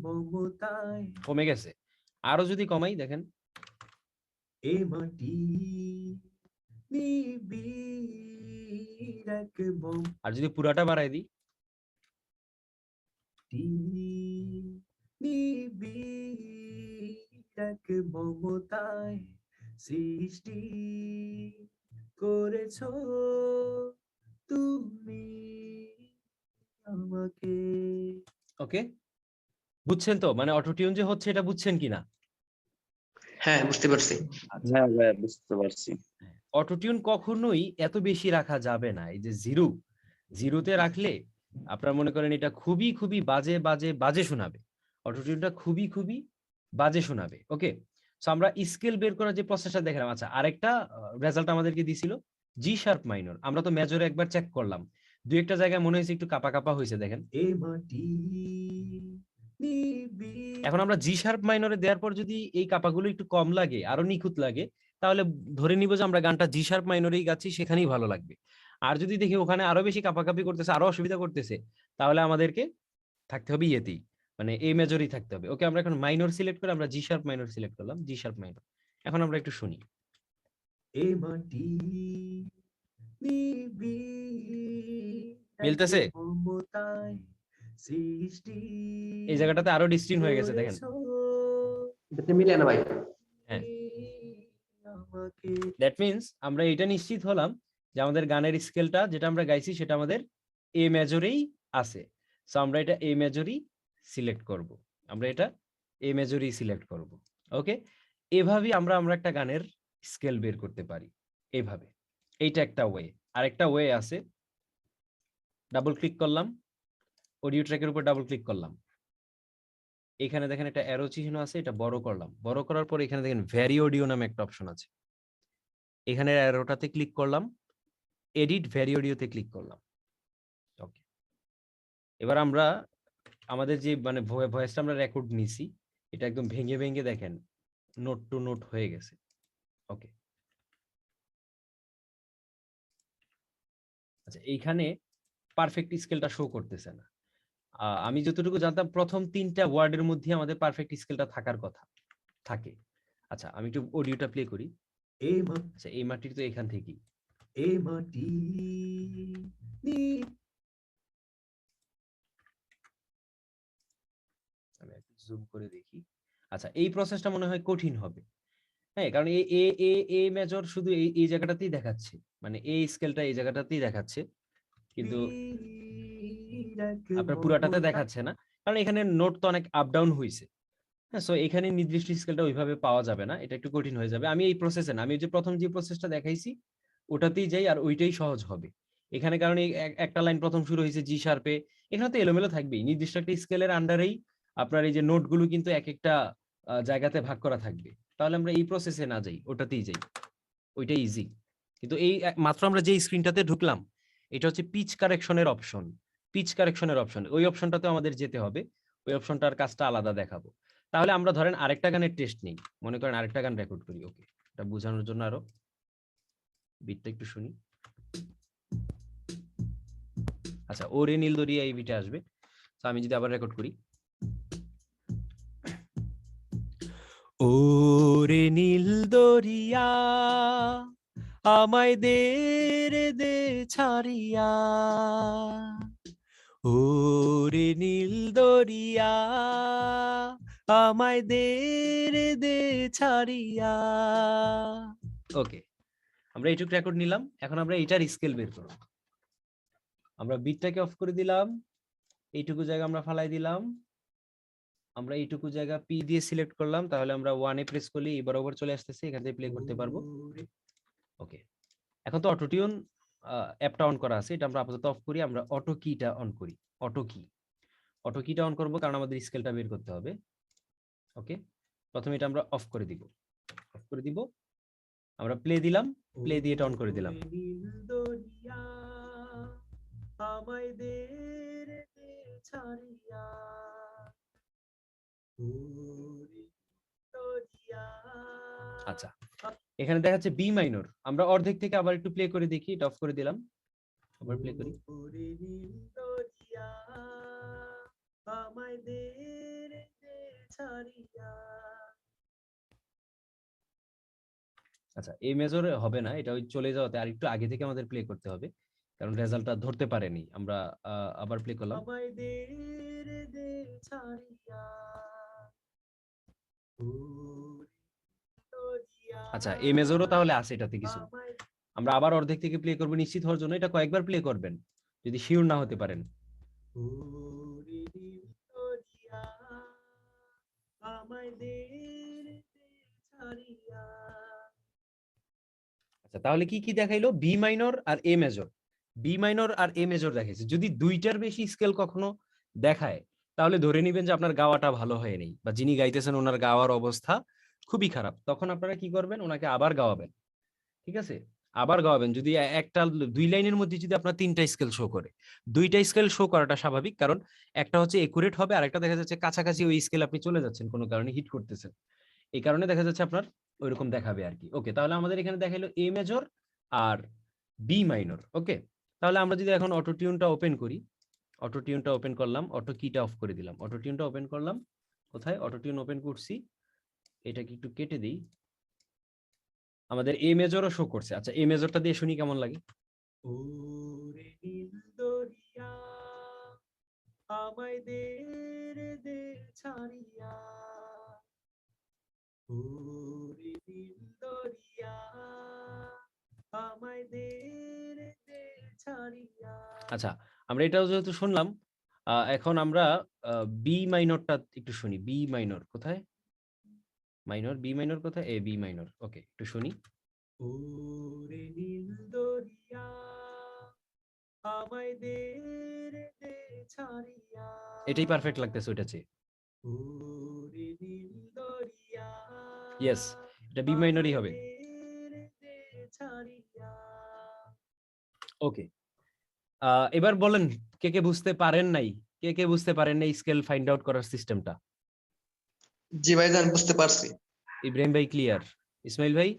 মমতায়, কমে গেছে। আরো যদি কমাই, দেখেন এ মাটি নিবিড়, আর যদি পুরাটা বাড়াই দিই, নিবিড় মমতায় সৃষ্টি করেছো তুমি আমাকে। ওকে, বুঝছেন তো? মানে অটোটিউন যে হচ্ছে এটা বুঝছেন কিনা? হ্যাঁ বুঝতে পারছি। হ্যাঁ ভাই বুঝতে পারছি। অটোটিউন কখনোই এত বেশি রাখা যাবে না। এই যে জিরোতে রাখলে আপনার মনে করেন এটা খুবই খুবই বাজে বাজে বাজে শোনাবে, অটোটিউনটা খুবই খুবই বাজে শোনাবে। ওকে, সো আমরা স্কেল বের করার যে প্রসেসটা দেখলাম। আচ্ছা, আরেকটা রেজাল্ট আমাদেরকে দিছিল জি শার্প মাইনর। আমরা তো মেজরে একবার চেক করলাম, দুই একটা জায়গায় মনে হয়েছে একটু কাপা কাপা হয়েছে, দেখেন। এখন আমরা জি শার্প মাইনরে দেওয়ার পর যদি এই কাপাগুলো একটু কম লাগে, আরো নিখুঁত লাগে, তাহলে ধরে নিব যে আমরা গানটা জি শার্প মাইনরেই গাচ্ছি, সেখানেই ভালো লাগবে। আর যদি দেখি ওখানে আরো বেশি কাপাকাপি করতেছে, আরো অসুবিধা করতেছে, তাহলে আমাদেরকে থাকতে হবে ইয়েতেই, মানে এ মেজরই থাকতে হবে। ওকে, আমরা এখন মাইনর সিলেক্ট করে আমরা জি শার্প মাইনর সিলেক্ট করলাম, জি শার্প মাইনর। এখন আমরা একটু শুনি। এ মাটি মিলতেছে? এই জায়গাটাতে আরো ডিস্টিন হয়ে গেছে, দেখেন। এটা মিলে না ভাই। হ্যাঁ, দ্যাট মিন্স আমরা এটা নিশ্চিত হলাম যে আমাদের গানের স্কেলটা যেটা আমরা গাইছি সেটা আমাদের এ মেজরেই আছে। সো আমরা এটা এ মেজরই সিলেক্ট করব, আমরা এটা এ মেজরই সিলেক্ট করব। ওকে, এভাবেই আমরা একটা গানের স্কেল বের করতে পারি, এইভাবে। এইটা একটা ওয়ে। আরেকটা ওয়ে আছে, ডাবল ক্লিক করলাম, অডিও ট্র্যাকের উপর ডাবল ক্লিক করলাম, এখানে দেখেন একটা অ্যারো চিহ্ন আছে, এটা বড় করলাম, বড় করার পর এখানে দেখেন ভ্যারি অডিও নামে একটা অপশন আছে, এখানে অ্যারোটাতে ক্লিক করলাম, এডিট ভ্যারি অডিওতে ক্লিক করলাম। ওকে, এবার আমরা আমাদের যে মানে ভয়েসটা আমরা রেকর্ড নিছি, এটা একদম ভেঙে ভেঙে দেখেন নোট টু নোট হয়ে গেছে। ওকে, আচ্ছা, এইখানে পারফেক্ট স্কেলটা শো করতেছে না। আমি যতটুকু জানতাম প্রথম 3টা ওয়ার্ডের মধ্যে আমাদের পারফেক্ট স্কেলটা থাকার কথা থাকে। আচ্ছা, আমি একটু অডিওটা প্লে করি। আচ্ছা, এই মাটির তো এখান থেকেই, এই মাটি আমি একটু জুম করে দেখি। আচ্ছা, এই প্রসেসটা মনে হয় কঠিন হবে। হ্যাঁ, কারণ এ মেজর শুধু এই জায়গাটাতেই দেখাচ্ছে, মানে এই স্কেলটা এই জায়গাটাতেই দেখাচ্ছে, কিন্তু আপনার পুরাটাতে দেখাচ্ছে না, কারণ এখানে নোট তো অনেক আপ ডাউন হয়েছে। হ্যাঁ, সো এখানে নির্দিষ্ট স্কেলটা ওইভাবে পাওয়া যাবে না, এটা একটু কঠিন হয়ে যাবে। আমি এই প্রসেসে না, আমি ওই যে প্রথম যে প্রসেসটা দেখাইছি ওটাতেই যাই, আর ওইটাই সহজ হবে এখানে, কারণ এই একটা লাইন প্রথম শুরু হয়েছে জি শার্পে, এখানে তো এলোমেলো থাকবেই, নির্দিষ্ট একটা স্কেলের আন্ডারেই আপনার এই যে নোটগুলো কিন্তু এক একটা জায়গাতে ভাগ করা থাকবে। তাহলে আমরা এই প্রসেসে না যাই, ওটাতেই যাই, ওইটাই ইজি। কিন্তু এই মাত্র আমরা যে স্ক্রিনটাতে ঢুকলাম, এটা হচ্ছে পিচ কারেকশনের অপশন। পিচ কারেকশনের অপশন, ওই অপশনটাতে আমাদের যেতে হবে, ওই অপশনটার কাজটা আলাদা দেখাবো। তাহলে আমরা ধরেন আরেকটা গানের টেস্ট নেই, মনে করেন আরেকটা গান রেকর্ড করি। ওকে, এটা বোঝানোর জন্য আরো বিটটা একটু শুনি। আচ্ছা, ওরে নীল দরিয়া এই বিটে আসবে। তো আমি যদি আবার রেকর্ড করি, ওরে নীল দরিয়া আমায় দে রে দে ছাড়িয়া, ওরে নীল দরিয়া আমায় দে রে দে ছাড়িয়া। ওকে, আমরা এইটুকু রেকর্ড নিলাম, এখন আমরা এটার স্কেল বের করব। আমরা বিটটাকে অফ করে দিলাম, এইটুকু জায়গা আমরা ফালাই দিলাম, আমরা এইটুকু জায়গা পি দিয়ে সিলেক্ট করলাম, তাহলে আমরা 1 এ প্রেস করলে এই বরাবর চলে আসতেছে, এখান থেকে প্লে করতে পারবো। ওকে, এখন তো অটো টিউন অ্যাপটা অন করা আছে, এটা আমরা আপাতত অফ করি, আমরা অটো কিটা অন করি। অটো কিটা অন করব কারণ আমাদের স্কেলটা বের করতে হবে। ওকে, প্রথমে এটা আমরা অফ করে দিব, আমরা প্লে দিলাম, প্লে দিয়ে এটা অন করে দিলাম। আচ্ছা, এখানে দেখাচ্ছে বি মাইনর, আমরা অর্ধেক থেকে আবার একটু প্লে করে দেখি, এটা অফ করে দিলাম, আবার প্লে করি। আচ্ছা, এই মেজর হবে না, এটা ওই চলে যাওয়াতে আর একটু আগে থেকে আমাদের প্লে করতে হবে, কারণ রেজাল্টটা ধরতে পারেনি। আমরা আবার প্লে করলাম। আচ্ছা, এই মেজরও তাহলে আছে এটাতে কিছু। আমরা আবার অর্ধেক থেকে প্লে করব নিশ্চিত হওয়ার জন্য, এটা কয়েকবার প্লে করবেন যদি শিওর না হতে পারেন। আচ্ছা, তাহলে কি কি দেখাইলো? বি মাইনর আর এ মেজর, বি মাইনর আর এ মেজর দেখাইছে। যদি দুইটার বেশি স্কেল কখনো দেখায়, তাহলে ধরে নিবেন যে আপনার গাওয়াটা ভালো হয় নাই, বা যিনি গাইতেছেন ওনার গাওয়ার অবস্থা খুবই খারাপ। তখন আপনারা কি করবেন? ওনাকে আবার গাওয়াবেন, ঠিক আছে? আবার গাওয়াবেন। যদি একটা দুই লাইনের মধ্যে যদি আপনার তিনটা স্কেল শো করে, দুইটা স্কেল শো করাটা স্বাভাবিক, কারণ একটা হচ্ছে একুরেট হবে, আর একটা দেখা যাচ্ছে কাছাকাছি ওই স্কেল আপনি চলে যাচ্ছেন, কোনো কারণে হিট করতেছেন, এই কারণে দেখা যাচ্ছে আপনার ওইরকম দেখাবে আর কি। ওকে, তাহলে আমাদের এখানে দেখাইলো এ মেজর আর বি মাইনর। ওকে, তাহলে আমরা যদি এখন অটো টিউনটা ওপেন করি, অটো টিউনটা ওপেন করলাম, অটো কিটা অফ করে দিলাম, অটো টিউনটা ওপেন করলাম, কোথায় অটো টিউন ওপেন করছি, এটাকে একটু কেটে দিই, আমাদের এ মেজরও শো করছে। আচ্ছা, এ মেজরটা দিয়ে শুনি কেমন লাগে। ওরে নীল দরিয়া আমায় দে রে দে ছাড়িয়া, ওরে নীল দরিয়া আমায় দে রে দে ছাড়িয়া। আচ্ছা, আমরা এটাও যেহেতু শুনলাম, এখন আমরা বি মাইনরটা একটু শুনি। বি মাইনর কোথায়? মাইনর, বি মাইনর কোথায়? A B minor. ওকে, একটু শুনি। ওরে নীল দরিয়া আমায় দে রে দে ছাড়িয়া, এটাই পারফেক্ট লাগতেছে ওইটা চেয়ে। ওরে নীল দরিয়া, ইয়েস, এটা বি মাইনরই হবে। ওকে, এবার বলেন কে কে বুঝতে পারেন নাই, কে কে বুঝতে পারেন নাই স্কেল ফাইন্ড আউট করার সিস্টেমটা? জি ভাইজান, বুঝতে পারছি। ইব্রাহিম ভাই ক্লিয়ার? ইসমাইল ভাই?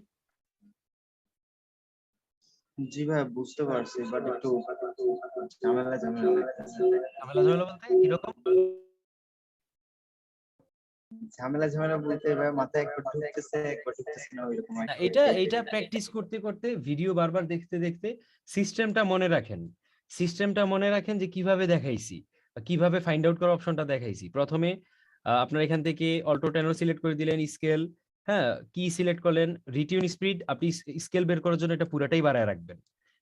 জি ভাই, বুঝতে পারছি, বাট একটু ঝামেলা লাগতেছে। ঝামেলা বলতে কিরকম? ঝামেলা বলতে ভাই মাথায় একবার ঢুকতেছে না, ওইরকম না, এটা প্র্যাকটিস করতে করতে, ভিডিও বারবার দেখতে দেখতে সিস্টেমটা মনে রাখেন, সিস্টেমটা মনে রাখেন যে কিভাবে দেখাইছি, কিভাবে ফাইন্ড আউট করার অপশনটা দেখাইছি। প্রথমে আপনার এখান থেকে অল্টো টেনর সিলেক্ট করে দিলেন, স্কেল, হ্যাঁ, কি সিলেক্ট করলেন, রিটিউন স্পিড, আপনি স্কেল বের করার জন্য এটা পুরাটাই বাড়ায় রাখবেন,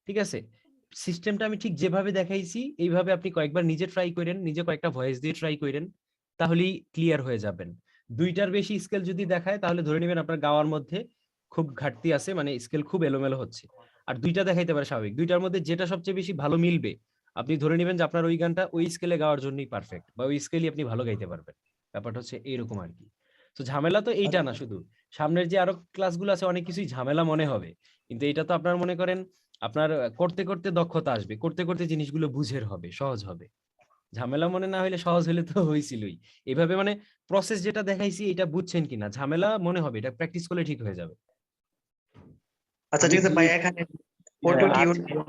ঠিক আছে? সিস্টেমটা আমি ঠিক যেভাবে দেখাইছি এইভাবে আপনি কয়েকবার নিজে ট্রাই করেন, নিজে কয়েকটা ভয়েস দিয়ে ট্রাই করেন, তাহলেই ক্লিয়ার হয়ে যাবেন। দুইটার বেশি স্কেল যদি দেখায় তাহলে ধরে নেবেন আপনার গাওয়ার মধ্যে খুব ঘাটতি আছে, মানে স্কেল খুব এলোমেলো হচ্ছে। আর দুইটা দেখাইতে পারে স্বাভাবিক, দুইটার মধ্যে যেটা সবচেয়ে বেশি ভালো মিলবে আপনি ধরে নেবেন যে আপনার ওই গানটা ওই স্কেলে গাওয়ার জন্যই পারফেক্ট, বা ওই স্কেলই আপনি ভালো গাইতে পারবেন। ব্যাপারটা হচ্ছে এইরকম আর কি। তো ঝামেলা তো এইটা না, শুধু সামনের যে আরো ক্লাসগুলো আছে অনেক কিছুই ঝামেলা মনে হবে, কিন্তু এটা তো আপনার মনে করেন আপনার করতে করতে দক্ষতা আসবে, করতে করতে জিনিসগুলো বুঝের হবে, সহজ হবে। ঝামেলা মনে না হইলে সহজ হলে তো হইছিলই। এভাবে মানে প্রসেস যেটা দেখাইছি এটা বুঝছেন কিনা, ঝামেলা মনে হবে, এটা প্র্যাকটিস করলে ঠিক হয়ে যাবে। আচ্ছা ঠিক আছে ভাই, এখানে অটো টিউন আচ্ছা।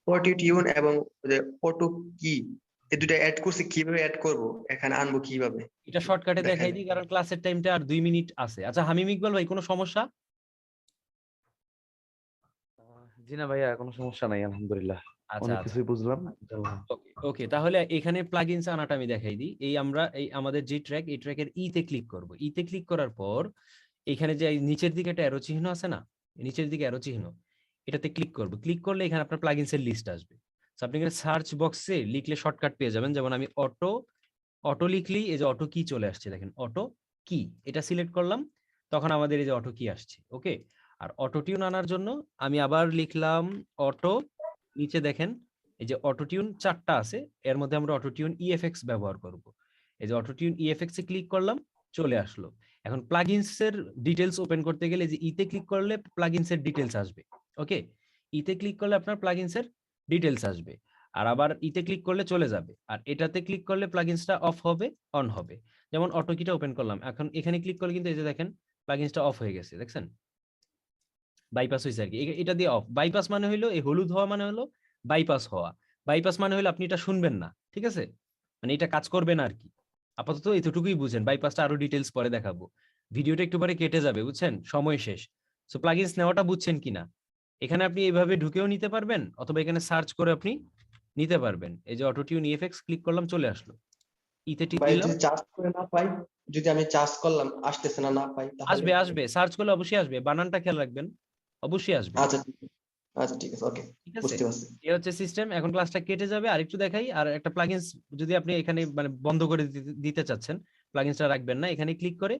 অটো টিউন এবং যে অটো কি এই দুটো অ্যাড করছি, কিভাবে অ্যাড করব, এখানে আনবো কিভাবে? এটা শর্টকাটে দেখাই দেখাই দিই কারণ ক্লাসের টাইমটা আর 2 মিনিট আছে। আচ্ছা হামিম ইকবাল ভাই, কোনো সমস্যা? জি না ভাইয়া, কোনো সমস্যা নাই, আলহামদুলিল্লাহ আচ্ছা অনেক আচ্ছা, কিছুই বুঝলাম, ইনশাআল্লাহ। ওকে তাহলে এখানে প্লাগইনস আনাটা আমি দেখাই দিই। এই আমরা এই আমাদের যে ট্র্যাক, এই ট্র্যাকের ই তে ক্লিক করব। ই তে ক্লিক করার পর এখানে যে এই নিচের দিকে একটা অ্যারো চিহ্ন আছে না, নিচের দিকে অ্যারো চিহ্ন, এটাতে ক্লিক করব। ক্লিক করলে এখানে আপনার প্লাগইনস এর লিস্ট আসবে। সো আপনি এখানে সার্চ বক্সে লিখলে শর্টকাট পেয়ে যাবেন। যেমন আমি অটো লিখলেই এই যে অটো কি চলে আসছে, দেখেন অটো কি, এটা সিলেক্ট করলাম, তখন আমাদের এই যে অটো কি আসছে। ওকে, আর অটো টিউন আনার জন্য আমি আবার লিখলাম অটো, নিচে দেখেন এই যে অটো টিউন 4টা আছে, এর মধ্যে আমরা অটো টিউন ইএফএক্স ব্যবহার করব। এই যে অটো টিউন ইএফএক্স এ ক্লিক করলাম, চলে আসলো। এখন প্লাগইনস এর ডিটেইলস ওপেন করতে গেলে যে ইতে ক্লিক করলে প্লাগইনস এর ডিটেইলস আসবে। ওকে, ইতে ক্লিক করলে আপনার প্লাগইনস এর ডিটেইলস আসবে, আর আবার ইতে ক্লিক করলে চলে যাবে, আর এটাতে ক্লিক করলে প্লাগইনসটা অফ হবে, অন হবে। যেমন অটো কিটা ওপেন করলাম, এখন এখানে ক্লিক করলে কিন্তু এই যে দেখেন প্লাগইনসটা অফ হয়ে গেছে, দেখছেন বাইপাস হয়েছে আর কি। এটা দিয়ে অফ। বাইপাস মানে হলো এই হলুদ হওয়া মানে হলো বাইপাস হওয়া। বাইপাস মানে হলো আপনি এটা শুনবেন না, ঠিক আছে, মানে এটা কাজ করবে না আর কি। আপাতত এতটুকুই বুঝেন, বাইপাসটা আরো ডিটেইলস পরে দেখাবো। ভিডিওটা একটু পরে কেটে যাবে, বুঝছেন, সময় শেষ। সো প্লাগইনস নেওয়াটা বুঝছেন কিনা। এখানে আপনি এইভাবে ঢুকেও নিতে পারবেন, অথবা এখানে সার্চ করে আপনি নিতে পারবেন। এই যে অটো টিউন ইএফএক্স ক্লিক করলাম, চলে আসলো। ইতে টিপ ভাই দিলাম, যদি চার্জ করে না পাই, যদি আমি চার্জ করলাম আসতেছে না, না পাই, তাহলে? আসবে আসবে, সার্চ করলে অবশ্যই আসবে, বানানটা খেয়াল রাখবেন, অবশ্যই আসবে। আচ্ছা আচ্ছা ঠিক আছে, ওকে, ঠিক আছে, বুঝতে পারছি। এই হচ্ছে সিস্টেম। এখন ক্লাসটা কেটে যাবে, আর একটু দেখাই। আর একটা প্লাগইনস যদি আপনি এখানে মানে বন্ধ করে দিতে চাচ্ছেন, প্লাগইনসটা রাখবেন না, এখানে ক্লিক করে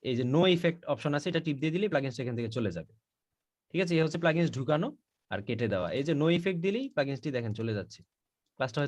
এই যে নো ইফেক্ট অপশন আছে, এটা টিপ দিয়ে দিলে প্লাগইনসটা এখান থেকে চলে যাবে। ঠিক আছে, এই হচ্ছে প্লাগইনস ঢুকানো আর কেটে দেওয়া। এই যে নো ইফেক্ট দিলেই প্লাগইনসটি দেখেন চলে যাচ্ছে। ক্লাসটা হয়তো